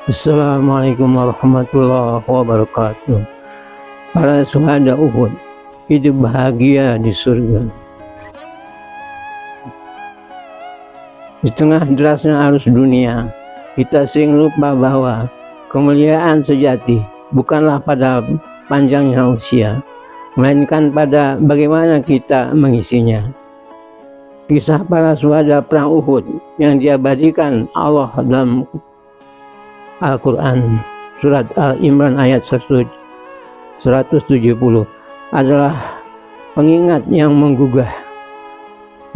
Assalamualaikum warahmatullahi wabarakatuh. Para syuhada Uhud hidup bahagia di surga. Di tengah derasnya arus dunia, kita sering lupa bahwa kemuliaan sejati bukanlah pada panjangnya usia, melainkan pada bagaimana kita mengisinya. Kisah para syuhada perang Uhud yang diabadikan Allah dalam Al-Quran surat Al-Imran ayat 170 adalah pengingat yang menggugah.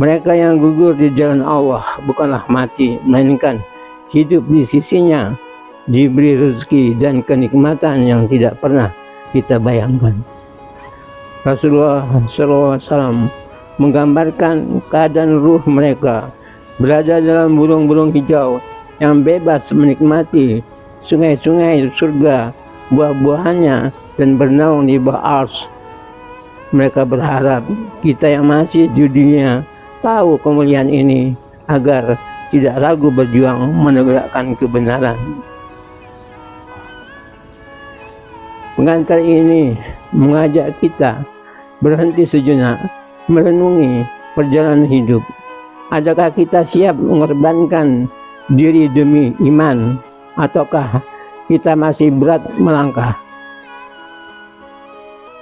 Mereka yang gugur di jalan Allah bukanlah mati, melainkan hidup di sisinya, diberi rezeki dan kenikmatan yang tidak pernah kita bayangkan. Rasulullah SAW menggambarkan keadaan ruh mereka berada dalam burung-burung hijau yang bebas menikmati sungai-sungai surga, buah-buahannya, dan bernaung di bawah ars. Mereka berharap kita yang masih di dunia tahu kemuliaan ini agar tidak ragu berjuang menegakkan kebenaran. Pengantar ini mengajak kita berhenti sejenak merenungi perjalanan hidup. Adakah kita siap mengorbankan diri demi iman, ataukah kita masih berat melangkah?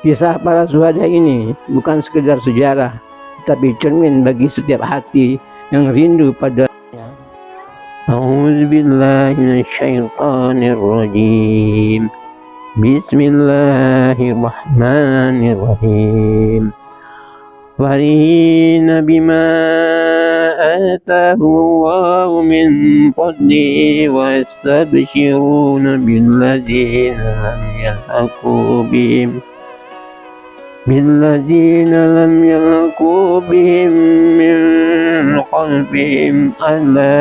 Kisah para syuhada ini bukan sekedar sejarah, tapi cermin bagi setiap hati yang rindu padanya. A'udzubillahi minasyaitonirrajim. Bismillahirrahmanirrahim. فرحين بما آتاهم الله من فضله ويستبشرون بالذين لم يلحقوا بهم من خلفهم ألا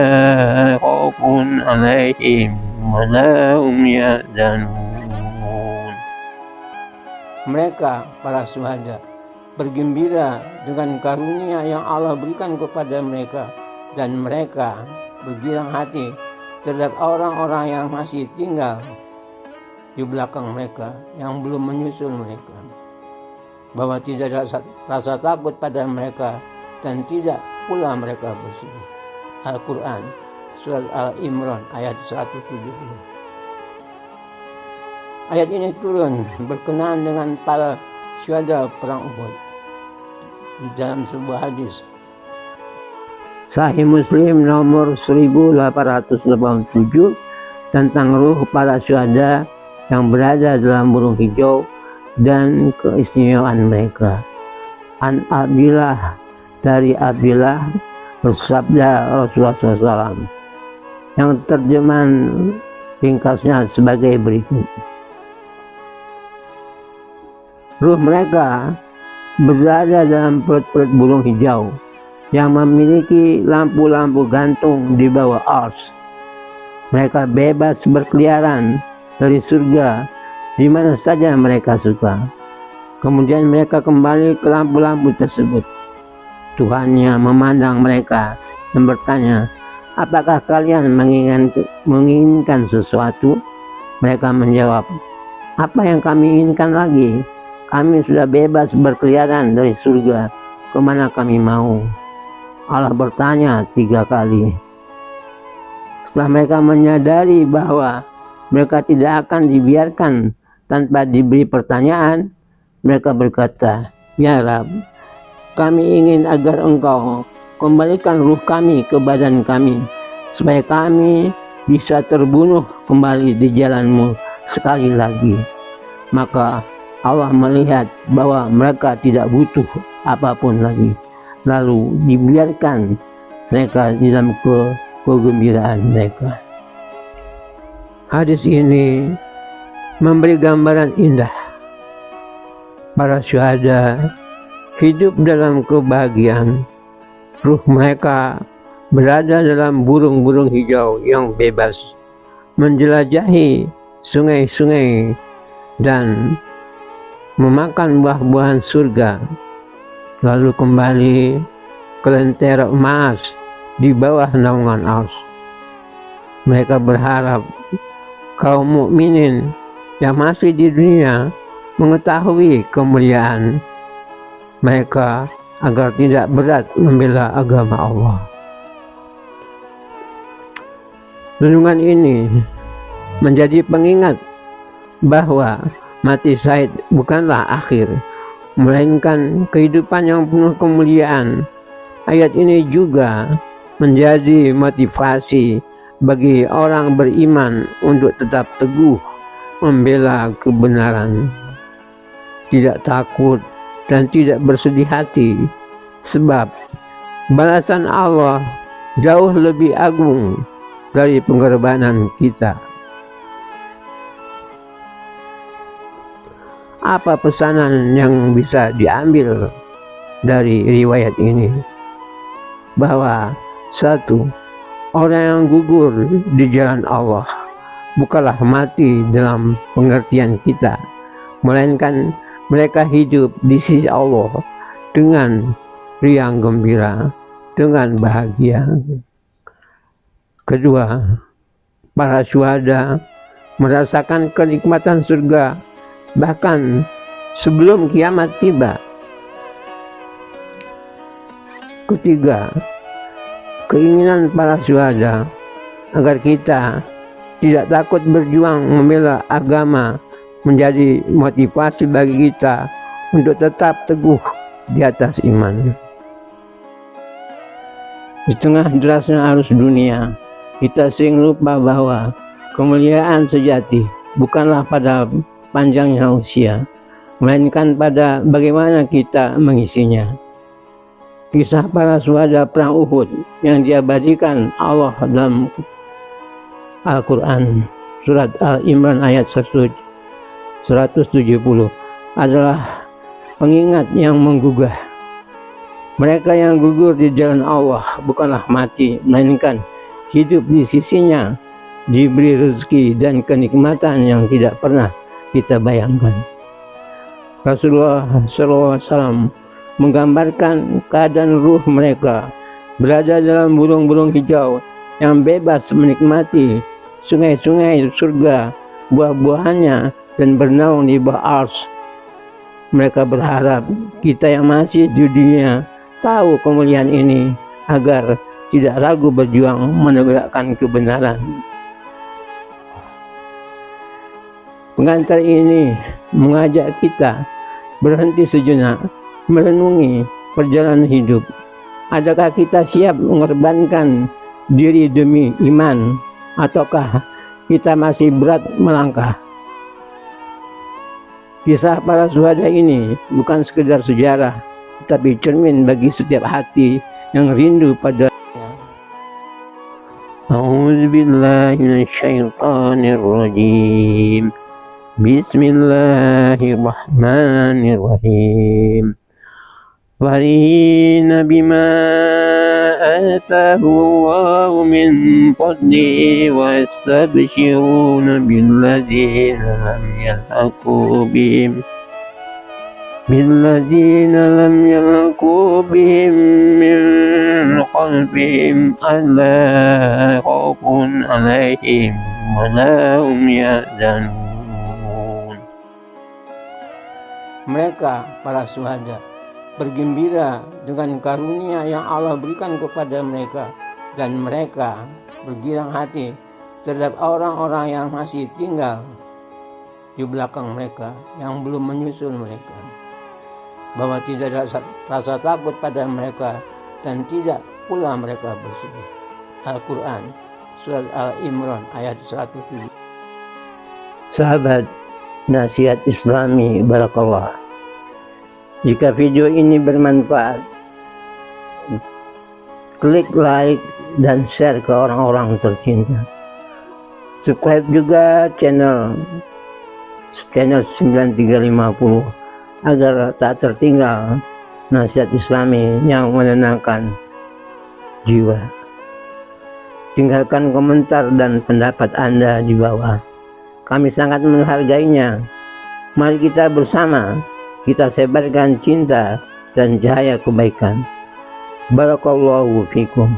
خوف عليهم ولا هم يحزنون. Mereka para syuhada bergembira dengan karunia yang Allah berikan kepada mereka, dan mereka bergilang hati terhadap orang-orang yang masih tinggal di belakang mereka, yang belum menyusul mereka, bahwa tidak ada rasa takut pada mereka dan tidak pula mereka bersedih. Al-Quran surat Al-Imran ayat 170. Ayat ini turun berkenaan dengan para syuhada perang Uhud di dalam sebuah hadis Sahih Muslim nomor 1887 tentang ruh para syuhada yang berada dalam burung hijau dan keistimewaan mereka. An Abdillah, dari Abdillah bersabda Rasulullah SAW, yang terjemahan ringkasnya sebagai berikut. Ruh mereka berada dalam perut-perut burung hijau yang memiliki lampu-lampu gantung di bawah ars. Mereka bebas berkeliaran dari surga di mana saja mereka suka. Kemudian mereka kembali ke lampu-lampu tersebut. Tuhannya memandang mereka dan bertanya, apakah kalian menginginkan sesuatu? Mereka menjawab, apa yang kami inginkan lagi? Kami sudah bebas berkeliaran dari surga, kemana kami mau? Allah bertanya 3 kali. Setelah mereka menyadari bahwa mereka tidak akan dibiarkan tanpa diberi pertanyaan, mereka berkata, ya Rabb, kami ingin agar Engkau kembalikan ruh kami ke badan kami, supaya kami bisa terbunuh kembali di jalan-Mu sekali lagi. Maka Allah melihat bahwa mereka tidak butuh apapun lagi, lalu dibiarkan mereka di dalam kegembiraan mereka. Hadis ini memberi gambaran indah. Para syuhada hidup dalam kebahagiaan. Ruh mereka berada dalam burung-burung hijau yang bebas, menjelajahi sungai-sungai dan memakan buah-buahan surga, lalu kembali ke lentera emas di bawah naungan ars. Mereka berharap kaum mukminin yang masih di dunia mengetahui kemuliaan mereka agar tidak berat membela agama Allah. Renungan ini menjadi pengingat bahwa mati syahid bukanlah akhir, melainkan kehidupan yang penuh kemuliaan. Ayat ini juga menjadi motivasi bagi orang beriman untuk tetap teguh membela kebenaran, tidak takut dan tidak bersedih hati, sebab balasan Allah jauh lebih agung dari pengorbanan kita. Apa pesanan yang bisa diambil dari riwayat ini? Bahwa satu, orang yang gugur di jalan Allah bukanlah mati dalam pengertian kita, melainkan mereka hidup di sisi Allah dengan riang gembira, dengan bahagia. Kedua, para syuhada merasakan kenikmatan surga bahkan sebelum kiamat tiba. Ketiga, keinginan para syuhada agar kita tidak takut berjuang membela agama menjadi motivasi bagi kita untuk tetap teguh di atas iman. Di tengah derasnya arus dunia, kita sering lupa bahwa kemuliaan sejati bukanlah pada panjangnya usia, melainkan pada bagaimana kita mengisinya. Kisah para syuhada perang Uhud yang diabadikan Allah dalam Al-Quran surat Al-Imran ayat 170 adalah pengingat yang menggugah. Mereka yang gugur di jalan Allah bukanlah mati, melainkan hidup di sisinya, diberi rezeki dan kenikmatan yang tidak pernah kita bayangkan. Rasulullah SAW menggambarkan keadaan ruh mereka berada dalam burung-burung hijau yang bebas menikmati sungai-sungai surga, buah-buahannya, dan bernaung di bawah ars. Mereka berharap kita yang masih di dunia tahu kemuliaan ini agar tidak ragu berjuang menegakkan kebenaran. Pengantar ini mengajak kita berhenti sejenak merenungi perjalanan hidup. Adakah kita siap mengorbankan diri demi iman, ataukah kita masih berat melangkah? Kisah para syuhada ini bukan sekedar sejarah, tetapi cermin bagi setiap hati yang rindu pada. A'udzubillahi minasyaitonirrajim. Bismillahirrahmanirrahim. فرحين بما آتاهم الله من فضله ويستبشرون بالذين لم يلحقوا بهم من خلفهم ألا خوف عليهم ولا هم يحزنون. Mereka para syuhada bergembira dengan karunia yang Allah berikan kepada mereka, dan mereka bergirang hati terhadap orang-orang yang masih tinggal di belakang mereka, yang belum menyusul mereka, bahwa tidak ada rasa takut pada mereka dan tidak pula mereka bersedih. Al-Quran surat Al-Imran ayat 107. Sahabat Nasihat Islami Barakallah, jika video ini bermanfaat, klik like dan share ke orang-orang tercinta. Subscribe juga channel 9350 agar tak tertinggal nasihat Islami yang menenangkan jiwa. Tinggalkan komentar dan pendapat Anda di bawah. Kami sangat menghargainya. Mari kita bersama kita sebarkan cinta dan cahaya kebaikan. Barakallahu fikum.